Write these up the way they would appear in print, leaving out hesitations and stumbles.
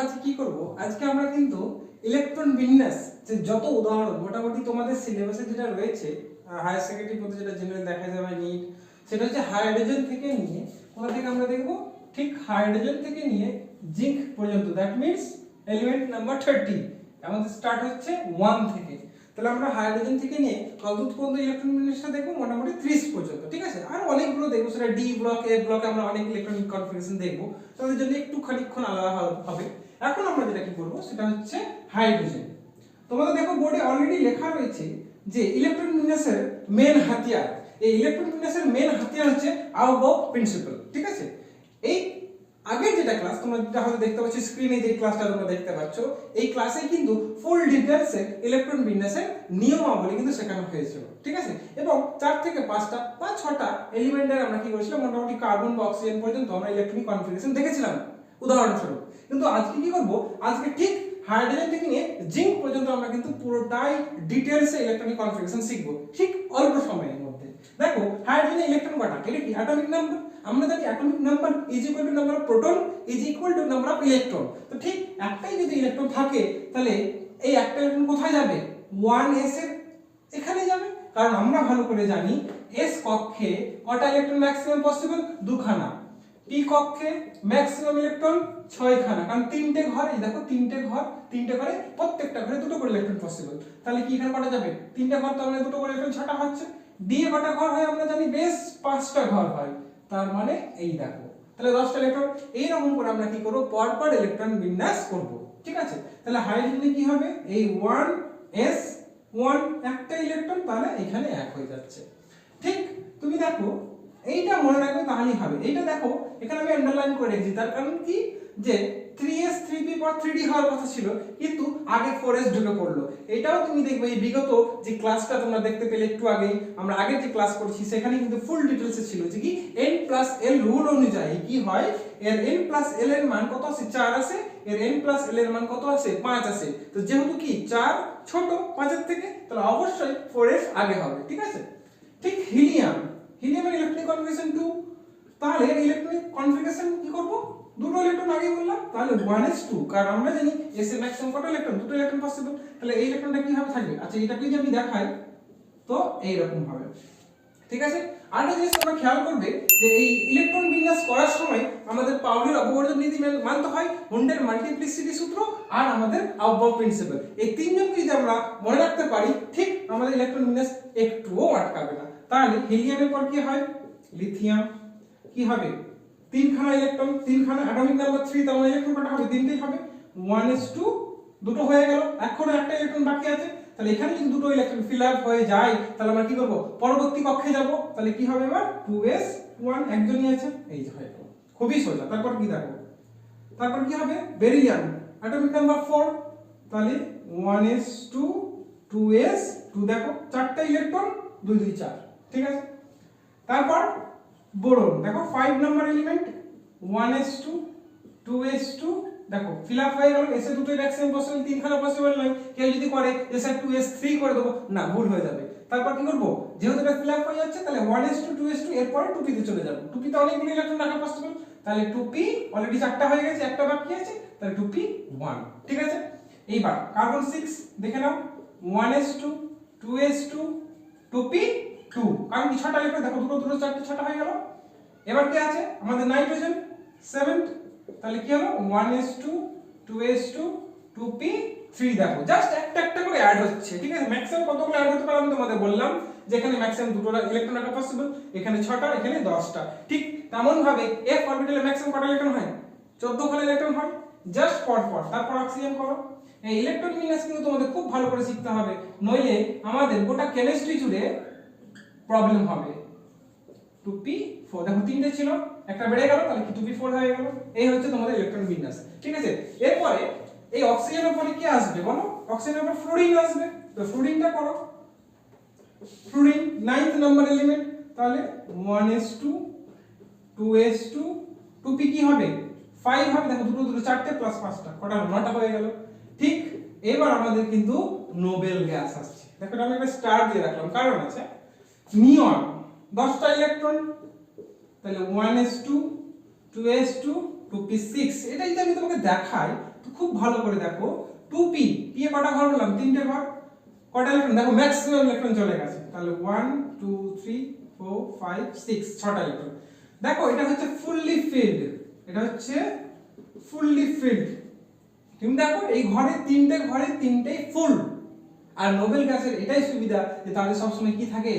আজকে কি করব, আজকে আমরা কিন্তু ইলেকট্রন বিন্যাস যে যত উদাহরণ মোটামুটি তোমাদের সিলেবাসে যেটা রয়েছে হায়ার সেকেন্ডারি পর্যন্ত যেটা জেনারেল দেখা যাবে নিট, সেটা হচ্ছে হাইড্রোজেন থেকে নিয়ে কোথা থেকে আমরা দেখব, ঠিক হাইড্রোজেন থেকে নিয়ে জিঙ্ক পর্যন্ত, দ্যাট মিন্স এলিমেন্ট নাম্বার 30 আমাদের স্টার্ট হচ্ছে 1 থেকে। তাহলে আমরা হাইড্রোজেন থেকে নিয়ে কতদূর পর্যন্ত ইলেকট্রন বিন্যাসটা দেখবো, মোটামুটি 30 পর্যন্ত, ঠিক আছে। আর অনেকগুলো দেখবো, সেটা ডি ব্লক এ ব্লকে আমরা অনেক ইলেকট্রনিক কনফিগারেশন দেখবো, তাদের জন্য একটু খানিকক্ষণ আলাদা হবে। এখন আমরা যেটা কি করবো সেটা হচ্ছে হাইড্রোজেন। তোমাদের দেখো বোর্ডে অলরেডি লেখা রয়েছে যে ইলেকট্রন বিন্যাসের মেন হাতিয়ার, এই ইলেকট্রন বিন্যাসের মেন হাতিয়ার হচ্ছে আউবো প্রিন্সিপাল, ঠিক আছে। এই আগের যেটা ক্লাস তোমরা যেটা হয়তো দেখতে পাচ্ছ স্ক্রিনে, যে ক্লাসটা তোমরা দেখতে পাচ্ছ, এই ক্লাসে কিন্তু ফুল ডিটেইলসে ইলেকট্রন বিন্যাসের নিয়মাবলী কিন্তু শেখানো হয়েছিল, ঠিক আছে। এবং 4 থেকে 5টা বা 6টা এলিমেন্টের আমরা কি করেছিলাম, মোটামুটি কার্বন বা অক্সিজেন পর্যন্ত আমরা ইলেকট্রনিক কনফিগারেশন দেখেছিলাম উদাহরণস্বরূপ। কিন্তু আজকে কি করব, আজকে ঠিক হাইড্রোজেন থেকে নিয়ে জিঙ্ক পর্যন্ত আমরা কিন্তু পুরোটাই ডিটেইলসে ইলেকট্রনিক কনফিগারেশন শিখব, ঠিক অল্প সময়ের মধ্যে। দেখো হাইড্রোজেনের ইলেকট্রন কটা, এটা কি অ্যাটমিক নাম্বার, আমরা জানি atomic number is equal to number of proton is equal to number of electron. তো ঠিক একটাই যদি ইলেকট্রন থাকে তাহলে এই একটা ইলেকট্রন কোথায় যাবে, 1s এর এখানে যাবে, কারণ আমরা ভালো করে জানি s কক্ষে কটা ইলেকট্রন ম্যাক্সিমাম পসিবল, দুখানা। p কক্ষে ম্যাক্সিমাম ইলেকট্রন 6 খানা, কারণ তিনটে ঘর, এই দেখো তিনটে ঘরে প্রত্যেকটা ঘরে দুটো করে ইলেকট্রন পসিবল। তাহলে কি এখানে কটা যাবে, তিনটে ঘর, তো আমরা দুটো করে ইলেকট্রন 6টা হচ্ছে। d এ কটা ঘর হয় আমরা জানি, বেশ 5টা ঘর হয়, তার মানে এই দেখো তাহলে 10টা ইলেকট্রন। এইরকম করে আমরা কি করব, পরপর ইলেকট্রন বিন্যাস করব, ঠিক আছে। তাহলে হাইড্রোজেনে কি হবে, এই 1s1 একটা ইলেকট্রন, তাহলে এখানে 1 হয়ে যাচ্ছে। ঠিক তুমি দেখো এইটা মনে রাখবে তাহলেই হবে। এইটা দেখো এখানে আমি আন্ডারলাইন করে রেখেছি, তার কারণ কি, যে 3s 3p পর 3d হওয়ার কথা ছিল, কিন্তু আগে 4s ঢুকে পড়লো। এটাও তুমি দেখবে এই বিগত যে ক্লাসটা তোমরা দেখতে পেলে একটু আগেই, আমরা আগের যে ক্লাস করেছি সেখানে কিন্তু ফুল ডিটেইলসে ছিল যে কি n প্লাস l রুল অনুযায়ী কি হয়, এর n প্লাস l এর মান কত আছে, 4 আছে, এর n প্লাস l এর মান কত আছে, 5 আছে। তো যেহেতু কি 4 ছোট 5 এর থেকে, তাহলে অবশ্যই 4s আগে হবে, ঠিক আছে। ঠিক হিলিয়ামের ইলেকট্রনিক কনফিগারেশন 2, তাহলে ইলেকট্রনিক কনফিগারেশন কি করব, দুটো ইলেকট্রন আগে বললাম, তাহলে 1s2, কারণ আমরা জানি s এর ম্যাক্সিমাম কত ইলেকট্রন, দুটো ইলেকট্রন পসিবল। তাহলে এই ইলেকট্রনটা কি হবে থাকবে, আচ্ছা এটাকে যদি আমি দেখাই তো এই রকম হবে, ঠিক আছে। আরেকটা জিনিস তোমরা খেয়াল করবে যে এই ইলেকট্রন বিন্যাস করার সময় আমাদের পাউলির অপবর্জন নীতি মানতে হয়, হুন্ডের মাল্টিপ্লিসিটি সূত্র আর আমাদের আউবো প্রিন্সিপাল। এই তিনজনকে যদি আমরা মনে রাখতে পারি, ঠিক আমাদের ইলেকট্রন বিন্যাস একটুও আটকাবে না। তাহলে হিলিয়ামের পর কি হয়, লিথিয়াম, কি হবে 3খানা ইলেকট্রন, 3খানা অ্যাটমিক নাম্বার 3, তার মানে ইলেকট্রন কটা হবে, 3টেই হবে, 1s2 দুটো হয়ে গেল, এখনো একটা ইলেকট্রন বাকি আছে। তাহলে এখানে যদি দুটো ইলেকট্রন ফিল আপ হয়ে যায়, তাহলে আমরা কি করব, পরবর্তী কক্ষে যাব। তাহলে কি হবে, এবার 2s1 একজনই আছে, এই যে হয়ে গেল, খুবই সোজা। তারপর কি দেখো, তারপর কি হবে, বেরিলিয়াম অ্যাটমিক নাম্বার 4, তাহলে 1s2 2s2, দেখো 4টা ইলেকট্রন, 2 2 4, ঠিক আছে। তারপর বোরন, দেখো 5 নাম্বার এলিমেন্ট, 1s2 2s2, দেখো ফিল আপ হয়ে গেল, এসে দুটোই ম্যাক্সিমাম পসিবল, 3খানা পসিবল নয়। কেউ যদি করে এসে 2s3 করে দেবো, না ভুল হয়ে যাবে। তারপর কি করব, যেহেতু এটা ফিল আপ হয়ে যাচ্ছে, তাহলে 1s2 2s2, এরপরে 2p তে চলে যাব। 2p তে অনেকগুলো ইলেকট্রন রাখা পসিবল, তাহলে 2p অলরেডি 4টা হয়ে গেছে, একটা বাকি আছে, তাহলে 2p1, ঠিক আছে। এইবার কার্বন 6 দেখে নাও, 1s2 2s2 2p2, কারণ কি 6টা ইলেকট্রন, দেখো দুটো দুটো 4টে 6টা হয়ে গেল। এবার কি আছে আমাদের নাইট্রোজেন 7, তাহলে কি হলো 1s2 2s2 2p3, দেখো জাস্ট একটা একটা করে অ্যাড হচ্ছে, ঠিক আছে। ম্যাক্সিমাম কতগুলো অ্যাড হতে পারে আমি তোমাদের বললাম, যে এখানে ম্যাক্সিমাম দুটো ইলেকট্রন রাখা পসিবল, এখানে 6টা, এখানে 10টা। ঠিক তেমন ভাবে f অরবিটালে ম্যাক্সিমাম কটা ইলেকট্রন হয়, 14খানা ইলেকট্রন হয়, জাস্ট পর। তারপর অক্সিজেন করো। এই ইলেকট্রন বিন্যাস কিন্তু তোমাদের খুব ভালো করে শিখতে হবে, নইলে আমাদের গোটা কেমিস্ট্রি জুড়ে প্রবলেম হবে। 2p4, দেখো 3টে ছিল, একটা বেড়ে গেল, তাহলে কি 2p4 হয়ে গেল। এই হচ্ছে তোমাদের ইলেকট্রন বিন্যাস, ঠিক আছে। এরপরে এই অক্সিজেনের পরে কি আসবে বলো, অক্সিজেনের পর ফ্লোরিন আসবে। তো ফ্লোরিনটা করো, ফ্লোরিন 9th নাম্বার এলিমেন্ট, তাহলে 1s2 2s2 2p কি হবে 5 হবে, দেখো দুটো দুটো 4টে প্লাস 5টা, কটা 9টা হয়ে গেল। ঠিক এবার আমাদের কিন্তু নোবেল গ্যাস আসছে, দেখো আমি একটা স্টার দিয়ে রাখলাম, কারণ আছে নিয়ন 10টা ইলেকট্রন, তাহলে 1s2 2s2 2p6। এটা যদি আমি তোমাকে দেখাই তো খুব ভালো করে দেখো, 2p p এ কটা ঘর বললাম, তিনটে ঘর, কটা ইলেকট্রন দেখো, ম্যাক্সিমাম ইলেকট্রন চলে গেছে, তাহলে 1 2 3 4 5 6, ছটা ইলেকট্রন। দেখো এটা হচ্ছে ফুললি ফিল্ড, এটা হচ্ছে ফুললি ফিল্ড। তুমি দেখো এই ঘরে তিনটেই ফুল। আর নোবেল গ্যাসের এটাই সুবিধা যে তাদের সবসময় কি থাকে,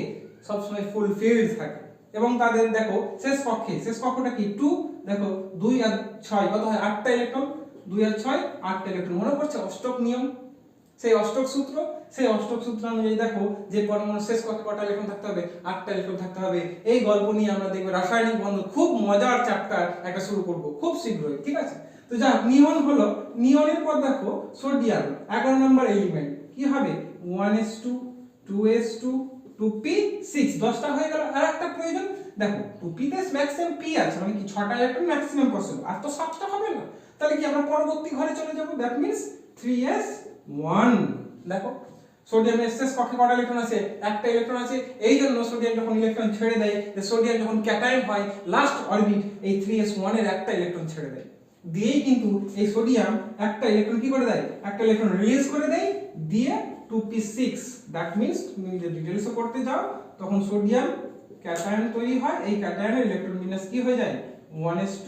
সবসময় ফুল ফিল্ড থাকে। এবং তাদের দেখো শেষ কক্ষটা কি 2, দেখো 2 আর 6 কত হয়, 8টা ইলেকট্রন, 2 আর 6 8টা ইলেকট্রন। মনে পড়ছে অষ্টক নিয়ম, সেই অষ্টক সূত্র অনুযায়ী দেখো যে পরমাণুর শেষ কক্ষে কটা ইলেকট্রন থাকতে হবে, 8টা ইলেকট্রন থাকতে হবে। এই গল্প নিয়ে আমরা দেখব রাসায়নিক বন্ধন, খুব মজার চ্যাপ্টার একটা শুরু করব খুব শীঘ্রই, ঠিক আছে। তো যা নিয়ন হলো, নিয়নের পর দেখো সোডিয়াম 11 নম্বর এলিমেন্ট কি হবে, 1s2 2s2 2p6, 10টা হয়ে গেল। আর একটা প্রয়োজন, দেখো 2p তে ম্যাক্সিমাম p আছে, মানে কি 6টা ইলেকট্রন ম্যাক্সিমাম পসিবল, আর তো 7টা হবে না। তাহলে কি আমরা পরবর্তী ঘরে চলে যাব, দ্যাট মিন্স 3s1। দেখো সোডিয়ামের শেষ কক্ষে কটা ইলেকট্রন আছে, একটা ইলেকট্রন আছে। এই জন্য সোডিয়াম যখন ইলেকট্রন ছেড়ে দেয়, সোডিয়াম যখন ক্যাটায়ন হয় লাস্ট অরবিট, এই 3s1 এর একটা ইলেকট্রন ছেড়ে দেয়, দিয়েই কিন্তু এই সোডিয়াম একটা ইলেকট্রন কি করে দেয়, একটা ইলেকট্রন রিলিজ করে দেয়, দিয়ে 2p6। দ্যাট মিন্স তুমি যদি ডিটেইলসে পড়তে যাও তখন সোডিয়াম ক্যাটায়ন তৈরি হয়, এই ক্যাটায়নের ইলেকট্রন বিন্যাস কি হয়ে যায়, 1s2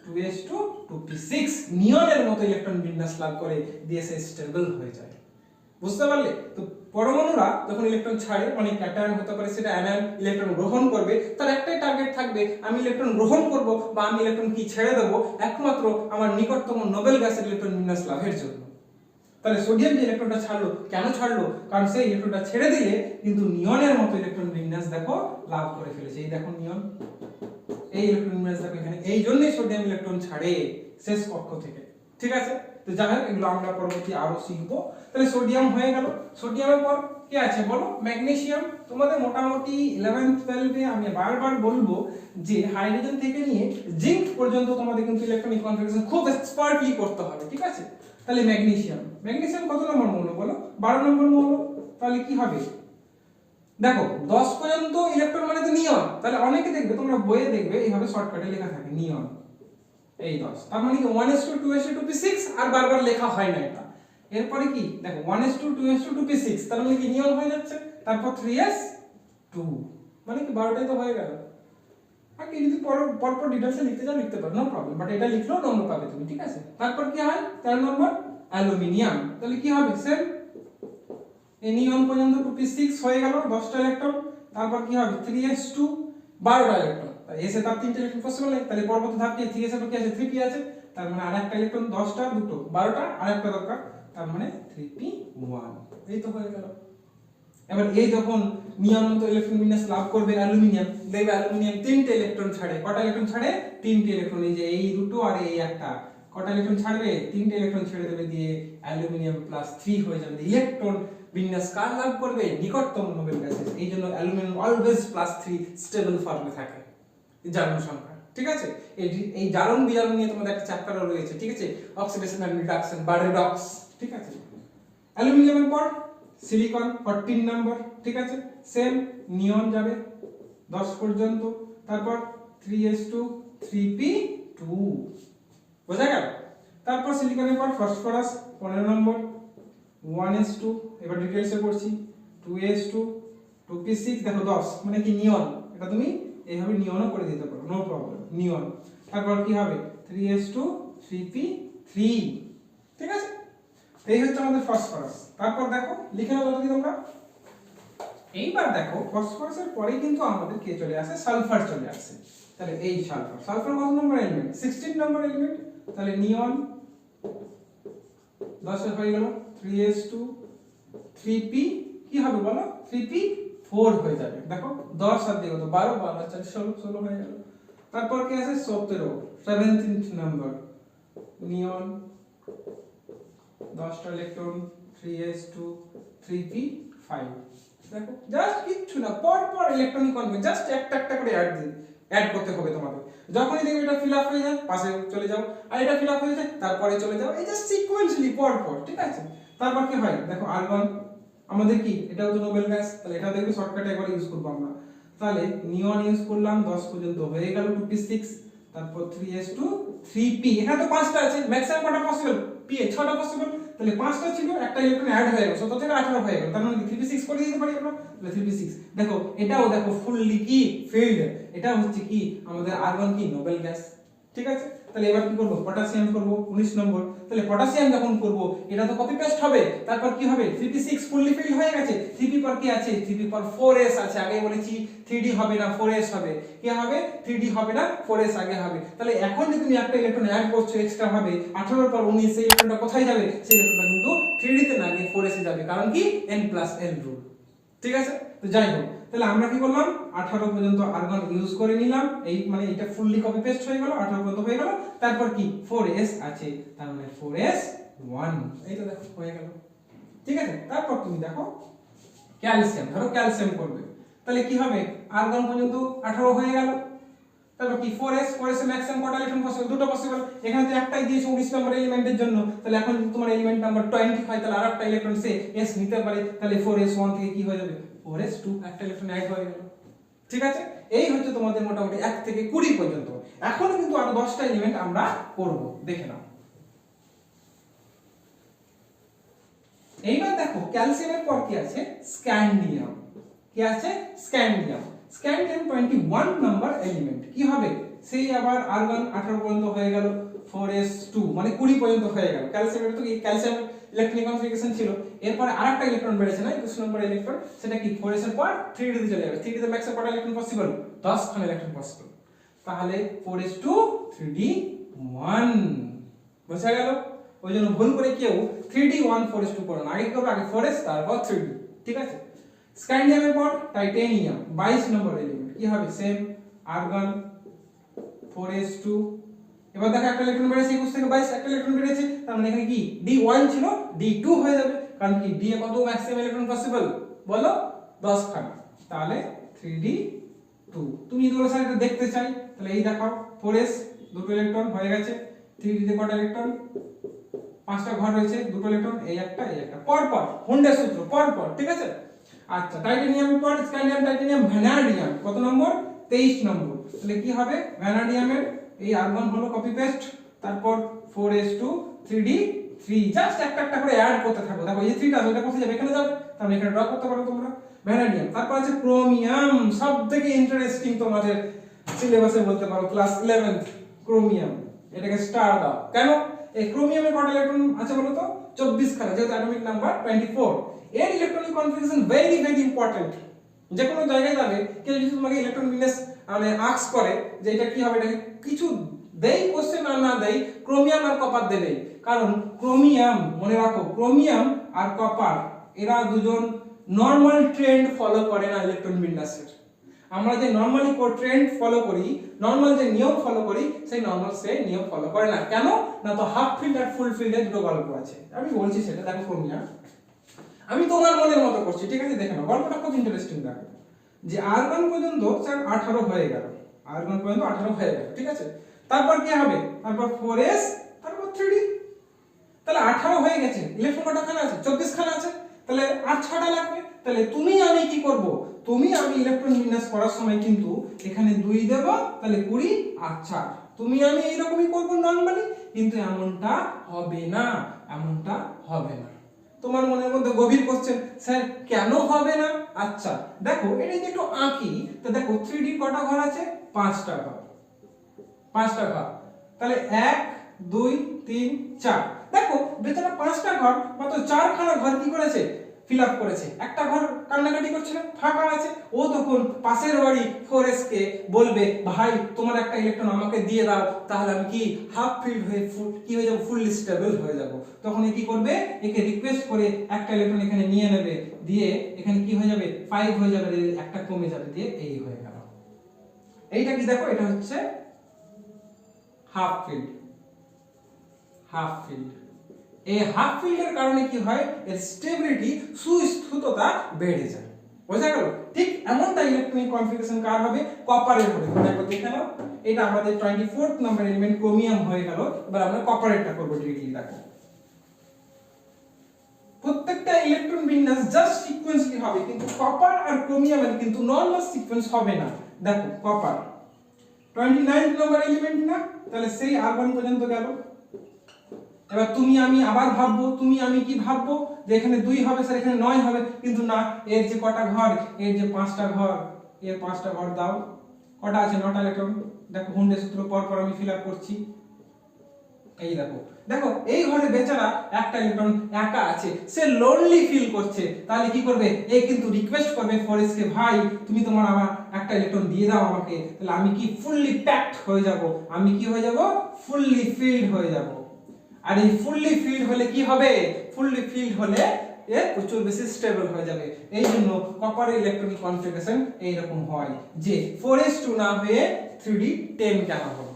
2s2 2p6, নিয়নের মতো ইলেকট্রন বিন্যাস লাভ করে দিয়ে সে স্টেবল হয়ে যায়। বুঝতে পারলে? তো পরমাণুরা যখন ইলেকট্রন ছাড়ে, মানে ক্যাটায়ন হতে পারে, সেটা অ্যানায়ন ইলেকট্রন গ্রহণ করবে, তার একটাই টার্গেট থাকবে, আমি ইলেকট্রন গ্রহণ করব বা আমি ইলেকট্রন কি ছেড়ে দেব, একমাত্র আমার নিকটতম নোবেল গ্যাসের ইলেকট্রন বিন্যাস লাভের জন্য। তাহলে সোডিয়াম যে ইলেকট্রনটা ছাড়লো, কেন ছাড়লো, কারণ সেই ইলেকট্রনটা ছেড়ে দিলে কিন্তু নিয়নের মতো ইলেকট্রন বিন্যাস দেখো লাভ করে ফেলেছে। এই দেখো নিয়ন, এই ইলেকট্রন বিন্যাস দেখো এখানে, এই জন্যই সোডিয়াম ইলেকট্রন ছাড়ে শেষ কক্ষ থেকে, ঠিক আছে। তো যাই হোক, এগুলো আমরা পরবর্তী আরো শিখবো। তাহলে সোডিয়াম হয়ে গেল, সোডিয়ামের পর কি আছে বলো, ম্যাগনেসিয়াম। তোমাদের মোটামুটি 11th 12 এ আমি বারবার বলবো যে হাইড্রোজেন থেকে নিয়ে জিঙ্ক পর্যন্ত তোমাদের কিন্তু ইলেকট্রনিক কনফিগারেশন খুব এক্সপার্টলি করতে হবে, ঠিক আছে। তাহলে ম্যাগনেসিয়াম কত নম্বর মৌল বলো, 12 নম্বর মৌল। তাহলে কি হবে, দেখো 10 পর্যন্ত ইলেকট্রন মানে তো নিয়ন, তাহলে অনেকে দেখবে তোমরা বইয়ে দেখবে এইভাবে শর্টকাটে লেখা থাকে নিয়ন, এই 10, তার মানে কি 1s2 2s2 2p6, আর বারবার লেখা হয় না এটা। এরপরে কি দেখো 1s2 2s2 2p6, তার মানে কি নিয়ন হয়ে যাচ্ছে, তারপর 3s2, মানে কি 12টাই তো হয়ে গেল। আর কি যদি পরপর ডিটেইলসে লিখতে চাও লিখতে পারো, নো প্রবলেম, বাট এটা লিখলেও নম্বর পাবে তুমি, ঠিক আছে। তারপর কি হয় 13 নম্বর অ্যালুমিনিয়াম, তাহলে কি হবে সেম, এই নিয়ন পর্যন্ত 2p6 হয়ে গেল, 10টা ইলেকট্রন। তারপর কি হবে 3s2, 12টা ইলেকট্রন, তাই এসে তার 3টে ইলেকট্রন পসিবল নেই, তাহলে পরবর্তী ধাপ কি 3s এর কি আছে 3p আছে, তার মানে আরেকটা ইলেকট্রন, 10টা দুটো 12টা, আরেকটা দরকার, তার মানে 3p1, এই তো হয়ে গেল। এবার এই যখন নিয়ন মতো ইলেকট্রন বিন্যাস লাভ করবে অ্যালুমিনিয়াম, দেখবে অ্যালুমিনিয়াম 3টে ইলেকট্রন ছাড়ে, কটা ইলেকট্রন ছাড়ে, 3টে ইলেকট্রন, এই যে এই দুটো আর এই একটা, কটা ইলেকট্রন ছাড়বে, 3টে ইলেকট্রন ছেড়ে দেবে, দিয়ে অ্যালুমিনিয়াম +3 হয়ে যাবে। ইলেকট্রন বিন্যাস কার লাভ করবে, নিকটতম নোবেল গ্যাসের, এই জন্য অ্যালুমিনিয়াম অলওয়েজ +3 স্টেবল ফর্মে থাকে জারণ সংখ্যা, ঠিক আছে। এই জারণ বিজারণ নিয়ে তোমাদের একটা চ্যাপ্টারও রয়েছে, ঠিক আছে, অক্সিডেশন এন্ড রিডাকশন বা রেডক্স, ঠিক আছে। অ্যালুমিনিয়ামের পর সিলিকন 14 নম্বর, ঠিক আছে, সেম নিয়ন যাবে 10 পর্যন্ত, তারপর 3s2 3p2, বোঝা গেল। তারপর সিলিকনের পর ফসফরাস 15 নম্বর, 1s2, এবার ডিটেইলসে পড়ছি, 2s2 2p6, দেখো 10 মানে কি নিয়ন, এটা তুমি এইভাবে নিয়নও করে দিতে পারো, নো প্রবলেম, নিয়ন। তারপর কি হবে 3s2 3p3, ঠিক আছে। এই হচ্ছে আমাদের ফসফরাস। তারপর দেখো লিখে নাও যতদিন তোমরা। এইবার দেখো ফসফরাসের পরে কিন্তু আমাদের কে চলে আসে, সালফার চলে আসে। তাহলে এই সালফার কত নম্বর এলিমেন্ট, 16 নম্বর এলিমেন্ট। তাহলে নিয়ন 10 এর হয়ে গেল, 3s2 3p কি হবে বলো, 3p4 হয়ে যাবে। দেখো 10 আর দিয়ে কত 12 12 আর 4 16 হয়ে গেল। তারপর কি আছে 17th নম্বর নিয়ন, 10টা ইলেকট্রন, 3s2 3p5। দেখো জাস্ট কিচ্ছু না, পর ইলেকট্রনিক কনফিগারেশন জাস্ট একটা একটা করে অ্যাড করতে হবে তোমাদের। যখনই দেখবে এটা ফিল আপ হয়ে যায় পাশে চলে যাও, আর এটা ফিল আপ হয়ে যায় তারপরে চলে যাও, এই জাস্ট সিকোয়েন্সিয়ালি পর, ঠিক আছে। তারপর কি হয় দেখো আর্গন, আমাদের কি এটাও তো নোবেল গ্যাস, তাহলে এটা দেখবে শর্টকাটে একবার ইউজ করব আমরা। তাহলে নিয়ন ইউজ করলাম, 10 পর্যন্ত হয়ে গেল 2p6, তারপর 3s2 3p, এখানে তো 5টা আছে, ম্যাক্সিমাম কটা পসিবল, p এ 6টা পসিবল, তাহলে 5টা ছিল, একটা ইলেকট্রন অ্যাড হয়ে গেল, 17 থেকে 18 হয়ে গেল, তার মানে 3p6 করে দিতে পারি আমরা, তাহলে 3p6। দেখো এটাও দেখো ফুললি কি ফিল্ড, এটা হচ্ছে কি আমাদের আর্গন কি নোবেল গ্যাস, ঠিক আছে। তাহলে এবার কি করব, পটাশিয়াম করব 19 নম্বর। তাহলে পটাশিয়াম যখন করব এটা তো কপি পেস্ট হবে, তারপর কি হবে 3p6 ফুললি ফিল্ড হয়ে গেছে, 3p পর কি আছে, 3p পর 4s আছে, আগে বলেছি 3d হবে না 4s হবে, কি হবে 3d হবে না 4s আগে হবে। তাহলে এখন যদি তুমি একটা ইলেকট্রন অ্যাড করছো এক্সট্রা ভাবে 18 এর পর 19, সেই ইলেকট্রনটা কোথায় যাবে, সেই ইলেকট্রনটা কিন্তু 3d তে না গিয়ে 4s এ যাবে, কারণ কি n+n রুল, ঠিক আছে। তো যাই হোক, তাহলে আমরা কি করলাম 18 পর্যন্ত আর্গন ইউজ করে নিলাম, এই মানে এটা ফুললি কপি পেস্ট হয়ে গেল, 18 পর্যন্ত হয়ে গেল, তারপর কি 4s আছে, তার মানে 4s1, এই তো দেখো হয়ে গেল, ঠিক আছে। তারপর তুমি দেখো ক্যালসিয়াম, ধরো ক্যালসিয়াম করবে, তাহলে কি হবে আর্গন পর্যন্ত 18 হয়ে গেল, তারপর কি 4s, 4s এর ম্যাক্সিমাম কটা ইলেকট্রন পসিবল, দুটো পসিবল, এখানে তো একটাই দিয়েছে 19 নম্বর এলিমেন্টের জন্য, তাহলে এখন যদি তোমার এলিমেন্ট নাম্বার 20 হয়, তাহলে আরেকটা ইলেকট্রন সে s নিতে পারে, তাহলে 4s1 থেকে কি হয়ে যাবে 4s2, একটা ইলেকট্রন অ্যাড হয়ে গেল, ঠিক আছে। এই হচ্ছে তোমাদের মোটামুটি 1 থেকে 20 পর্যন্ত। এখনো কিন্তু আরো 10টা এলিমেন্ট আমরা করব, দেখে নাও। এইবার দেখো ক্যালসিয়ামের পর কি আছে, স্ক্যান্ডিয়াম, কি আছে স্ক্যান্ডিয়াম, স্ক্যান্ডিয়াম 21 নাম্বার এলিমেন্ট, কি হবে সেই আবার আর্গন 18 পর্যন্ত হয়ে গেল, 4s2 মানে 20 পর্যন্ত হয়ে গেল। ক্যালসিয়ামের তো কি ক্যালসিয়াম ইলেকট্রনিক কনফিগারেশন ছিল, এরপর আরেকটা ইলেকট্রন বেড়েছে না 21 নম্বর ইলেকট্রন, সেটা কি 4s এর পর 3d তে চলে যাবে, 3d তে ম্যাক্সিমাম কটা ইলেকট্রন পসিবল, 10 খান ইলেকট্রন পসিবল, তাহলে 4s2 3d1, বোঝা গেল। ওই জন্য ভুল করে কেউ 3d1 4s2 করো না, আগে করবে আগে 4s তারপর 3d, ঠিক আছে। স্ক্যান্ডিয়ামের পর টাইটেনিয়াম 22 নম্বর এলিমেন্ট, কি হবে সেম আর্গন 4s2, এবার দেখো একটা ইলেকট্রন বেড়েছে 21 থেকে 22, একটা ইলেকট্রন বেড়েছে, তার মানে এখানে কি d1 ছিল d2 হয়ে যাবে, কারণ কি d এ কত ম্যাক্সিমাম ইলেকট্রন পসিবল বলো 10 খানা, তাহলে 3d2। তুমি যদি ওর সাইডে দেখতে চাই তাহলে এই দেখাও 4s দুটো ইলেকট্রন হয়ে গেছে, 3d তে কটা ইলেকট্রন 5টা ঘর রয়েছে, দুটো ইলেকট্রন এই একটা পর পর হুন্ডের সূত্র পর পর, ঠিক আছে। আচ্ছা টাইটেনিয়ামের পর স্ক্যান্ডিয়াম, টাইটেনিয়াম, ভ্যানাডিয়াম কত নম্বর 23 নম্বর, তাহলে কি হবে ভ্যানাডিয়ামের এই আর্গন হলো কপি পেস্ট, তারপর 4s2 3d3, জাস্ট একটা একটা করে অ্যাড করতে থাকো, দেখো এই 3টা ওটা কোথায় যাবে এখানে যাবে, তাহলে এখানে ড্র করতে পারো তোমরা ভ্যানাডিয়াম। তারপর আছে ক্রোমিয়াম, সবথেকে ইন্টারেস্টিং তোমাদের সিলেবাসে বলতে পারো ক্লাস 11th ক্রোমিয়াম, এটাকে স্টার দাও কেন, এই ক্রোমিয়ামের কত ইলেকট্রন আছে বলো তো 24 খানা, যেহেতু অ্যাটমিক নাম্বার 24, এর electronic configuration very very important. যে কোনো জায়গায় যাবে কেউ যদি তোমাকে ইলেকট্রন বিন্যাস মানে আস্ক করে যে এটা কি হবে, এটা কিছু দেই কোশ্চেন আর না দেই, ক্রোমিয়াম আর কপার দেবে, কারণ ক্রোমিয়াম মনে রাখো ক্রোমিয়াম আর কপার এরা দুজন নরমাল ট্রেন্ড ফলো করে না ইলেকট্রন বিন্যাসের। আমরা যে নরমালি ট্রেন্ড ফলো করি, নরমাল যে নিয়ম ফলো করি, সেই নরমাল সে নিয়ম ফলো করে না, কেন না তো হাফ ফিল্ড আর ফুল ফিল্ডের দুটো গল্প আছে, আমি বলছি সেটা দেখো ক্রোমিয়াম, আমি তোমার মনের মতো করছি, ঠিক আছে। দেখে নাও গল্পটা খুব ইন্টারেস্টিং, দেখো যে আর্গন পর্যন্ত 18 হয়ে গেল, আর্গন পর্যন্ত 18 হয়ে গেল, ঠিক আছে। তারপর কি হবে, তারপর 4s তারপর 3d, তাহলে 18 হয়ে গেছে, ইলেকট্রন কটা খানা আছে 24 খানা আছে, তাহলে আর 6টা লাগবে, তাহলে তুমি আমি কি করব, তুমি আমি ইলেকট্রন বিন্যাস করার সময় কিন্তু এখানে 2 দেব, তাহলে 20 আর 4, তুমি আমি এইরকমই করব নরমালি, কিন্তু এমনটা হবে না, এমনটা হবে না। তোমার মনের মধ্যে গভীর কোশ্চেন, স্যার কেন হবে না, আচ্ছা দেখো এটা যদি একটু আঁকি, তো দেখো 3d কটা ঘর আছে 5টা ঘর, 5টা ঘর, তাহলে 1 2 3 4, দেখো বেচারা 5টা ঘর মাত্র 4 খানা ঘর কি করেছে ফিল আপ করেছে, একটা ঘর কান্নাকাটি করছিল ফাঁকা আছে, ও তখন পাশের বাড়ি 4s কে বলবে ভাই তোমার একটা ইলেকট্রন আমাকে দিয়ে দাও, তাহলে আমি কি হাফ ফিল্ড হয়ে কি হয়ে যাব ফুল স্টেবল হয়ে যাব, তখন কি করবে একে রিকোয়েস্ট করে একটা ইলেকট্রন এখানে নিয়ে নেবে, দিয়ে এখানে কি হয়ে যাবে 5 হয়ে যাবে, একটা কমে যাবে, দিয়ে এই হয়ে গেল। এইটা কি দেখো এটা হচ্ছে হাফ ফিল্ড, হাফ ফিল্ড, এই হাফ ফিল্ডের কারণে কি হয় এর স্টেবিলিটি সুস্থিরতা বেড়ে যায়, বোঝা গেল। ঠিক এমনটা ইলেকট্রনিক কনফিগারেশন কার হবে কপারের হবে, দেখো দেখে নাও এটা আমাদের 24th নাম্বার এলিমেন্ট ক্রোমিয়াম হয়ে গেল, এবার আমরা কপারেটটা করব ডিরেক্টলি। দেখো প্রত্যেকটা ইলেকট্রন বিন্যাস জাস্ট সিকোয়েন্সলি হবে, কিন্তু কপার আর ক্রোমিয়ামের কিন্তু নরমাল সিকোয়েন্স হবে না। দেখো কপার 29 নম্বর এলিমেন্ট না, তাহলে সেই R1 পর্যন্ত গেল। এবার তুমি আমি আবার ভাববো, তুমি আমি কি ভাববো যে এখানে 2 হবে স্যার, এখানে 9 হবে, কিন্তু না, এর যে কটা ঘর, এর যে 5টা ঘর, এর 5টা ঘর দাও, কটা আছে, 9টা ইলেকট্রন। দেখো হুন্ডে সূত্র পর পর আমি ফিল আপ করছি। এই দেখো দেখো এই ঘরে বেচারা একটা ইলেকট্রন একা আছে, সে লোনলি ফিল করছে। তাহলে কি করবে, এ কিন্তু রিকোয়েস্ট করবে ফরেস কে, ভাই তুমি তোমার আমার একটা ইলেকট্রন দিয়ে দাও আমাকে, তাহলে আমি কি ফুললি প্যাকড হয়ে যাব, আমি কি হয়ে যাব, ফুললি ফিল্ড হয়ে যাব। আর এই ফুললি ফিল্ড হলে কি হবে, ফুললি ফিল্ড হলে এ প্রচুর বেশি স্টেবল হয়ে যাবে। এই জন্য কপার ইলেকট্রনিক কনফিগারেশন এই রকম হয় যে 4s2 না হয়ে 3d10 কেন হলো,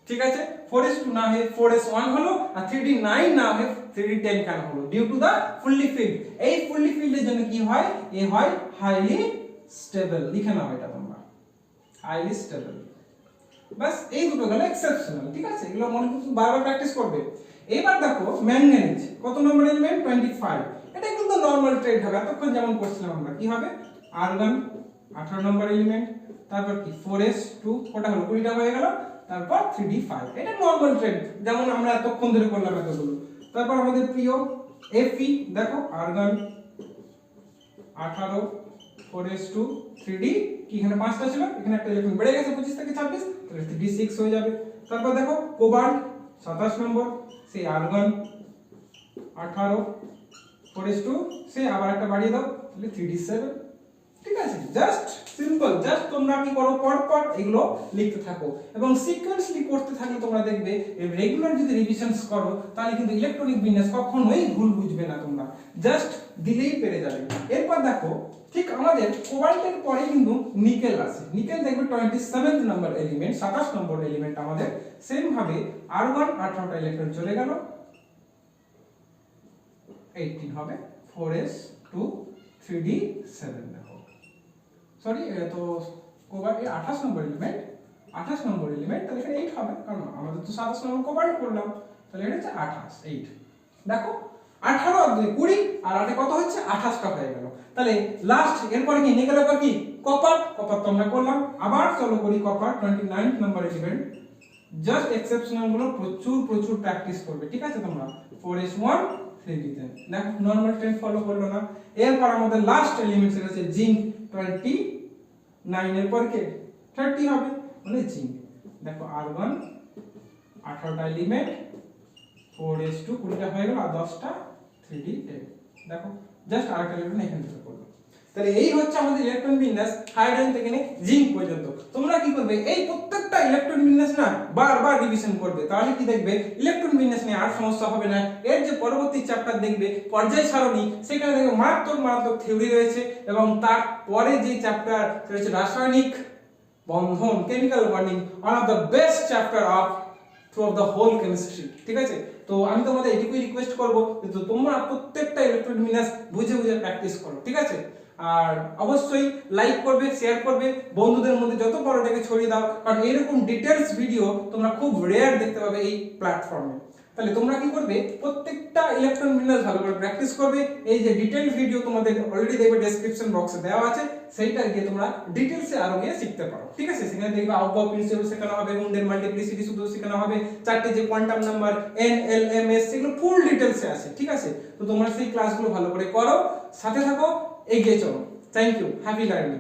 ঠিক আছে, 4s2 না হয়ে 4s1 হলো, আর 3d9 না হয়ে 3d10 কেন হলো, due to the fully filled. এই ফুললি ফিল্ডের জন্য কি হয়, এ হয় হাইলি স্টেবল। লিখে নাও এটা তোমরা, হাইলি স্টেবল। বাস এই দুটো গেল এক্সেপশনাল, ঠিক আছে, এগুলো মনে করতে বারবার প্র্যাকটিস করবে। এবার দেখো ম্যাঙ্গানিজ কত নম্বর এলিমেন্ট, 25। এটা কিন্তু নরমাল ট্রেড হবে, এতক্ষণ যেমন করছিলাম আমরা, কি হবে, আর্গন 18 নম্বর এলিমেন্ট, তারপর কি 4s2 কটা হলো, 20টা হয়ে গেল, তারপর 3d5। এটা নরমাল ট্রেড যেমন আমরা এতক্ষণ ধরে করলাম এতগুলো। তারপর আমাদের প্রিয় Fe, দেখো আর্গন 18, 4s2, 3d কি, এখানে 5টা ছিল, এখানে একটা ইলেকট্রন বেড়ে গেছে 25 থেকে 26, তাহলে 3d6 হয়ে যাবে। তারপর দেখো কোবাল্ট 27 নম্বর, সেই আর্গন 18, 4s2, সেই আবার একটা বাড়িয়ে দাও, তাহলে 3d7। ঠিক আছে, জাস্ট সিম্পল, জাস্ট তোমরা কি করো, পর পর এগুলো লিখতে থাকো এবং সিকোয়েন্সলি করতে থাকলে তোমরা দেখবে রেগুলার যদি রিভিশনস করো তাহলে কিন্তু ইলেকট্রনিক বিন্যাস কখনোই ভুল বুঝবে না তোমরা, জাস্ট দিলেই পেরে যাবে। এরপর দেখো ঠিক আমাদের কোবাল্টের পরে কিন্তু নিকেল আছে। নিকেল দেখবে 27 নম্বর এলিমেন্ট, 27 নম্বর এলিমেন্ট আমাদের। সেম ভাবে আর্গন 18টা ইলেকট্রন চলে গেল, 18 হবে, 4s2, 3d7। দেখো সরি, তো কোবাল্ট 28 নম্বর এলিমেন্ট, 28 নম্বর এলিমেন্ট, তাহলে এখানে 8 হবে, কারণ আমাদের তো 27 নম্বর কোবাল্ট করলাম, তাহলে এটা হচ্ছে 28, 8। দেখো 18 আর 2 20, আর 8 কত হচ্ছে, 28টা হয়ে গেল। তাহলে লাস্ট এরপরে কি নিকেলের পর কি, কপার। কপার তো আমরা করলাম, আবার চলো করি কপার 29 নম্বর এলিমেন্ট। জাস্ট এক্সেপশনাল গুলো প্রচুর প্রচুর প্র্যাকটিস করবে, ঠিক আছে তোমরা। 4s1, 3d10, দেখো নরমাল ট্রেন্ড ফলো করলো না। এরপর আমাদের লাস্ট এলিমেন্ট সেটা হচ্ছে জিঙ্ক 29 এর পর কে 30 হবে, মানে জিঙ্ক। দেখো আর্গন 18টা এলিমেন্ট, 4s2 20টা হয়ে গেল, আর 10টা 3d10। দেখো জাস্ট আরেকটা ইলেকট্রন এখান থেকে করলো। তাহলে এই হচ্ছে আমাদের ইলেকট্রন বিন্যাস হাইড্রোজেন থেকে নিয়ে জিঙ্ক পর্যন্ত। তোমরা কি করবে, এই প্রত্যেকটা ইলেকট্রন বিন্যাস না বারবার রিভিশন করবে, তাহলে কি দেখবে ইলেকট্রন বিন্যাস নিয়ে আর সমস্যা হবে না। এর যে পরবর্তী চ্যাপ্টার দেখবে পর্যায় সারণী, সেখানে দেখবে মারাত্মক মারাত্মক থিওরি রয়েছে, এবং তারপরে যে চ্যাপ্টার সেটা হচ্ছে রাসায়নিক বন্ধন, chemical bonding, one of the best chapter of through of the whole chemistry. ঠিক আছে, তো আমি তোমাদের এটুকুই রিকোয়েস্ট করবো যে তোমরা প্রত্যেকটা ইলেকট্রন বিন্যাস বুঝে বুঝে প্র্যাকটিস করো, ঠিক আছে। আর অবশ্যই লাইক করবে, শেয়ার করবে, বন্ধুদের মধ্যে যত বড়টাকে ছড়িয়ে দাও, কারণ এরকম ডিটেলস ভিডিও তোমরা খুব রেয়ার দেখতে পাবে এই প্ল্যাটফর্মে। তাহলে তোমরা কি করবে, প্রত্যেকটা ইলেকট্রন বিন্যাস ভালো করে প্র্যাকটিস করবে। এই যে ডিটেইল ভিডিও তোমাদের অলরেডি দেখবে ডেসক্রিপশন বক্সে দেওয়া আছে, সেইটা গিয়ে তোমরা ডিটেইলসে আরো গিয়ে শিখতে পারো, ঠিক আছে। সেখানে দেখবে আউটগো প্রিন্সিপল শেখানো হবে, মুন্ডের মাল্টিপ্লিসিটি সূত্র শেখানো হবে, চারটি যে quantum number n l m s সেগুলো ফুল ডিটেইলসে আছে, ঠিক আছে। তো তোমরা সেই ক্লাসগুলো ভালো করে করো, সাথে থাকো, এগিয়ে চলো। Thank you, happy learning.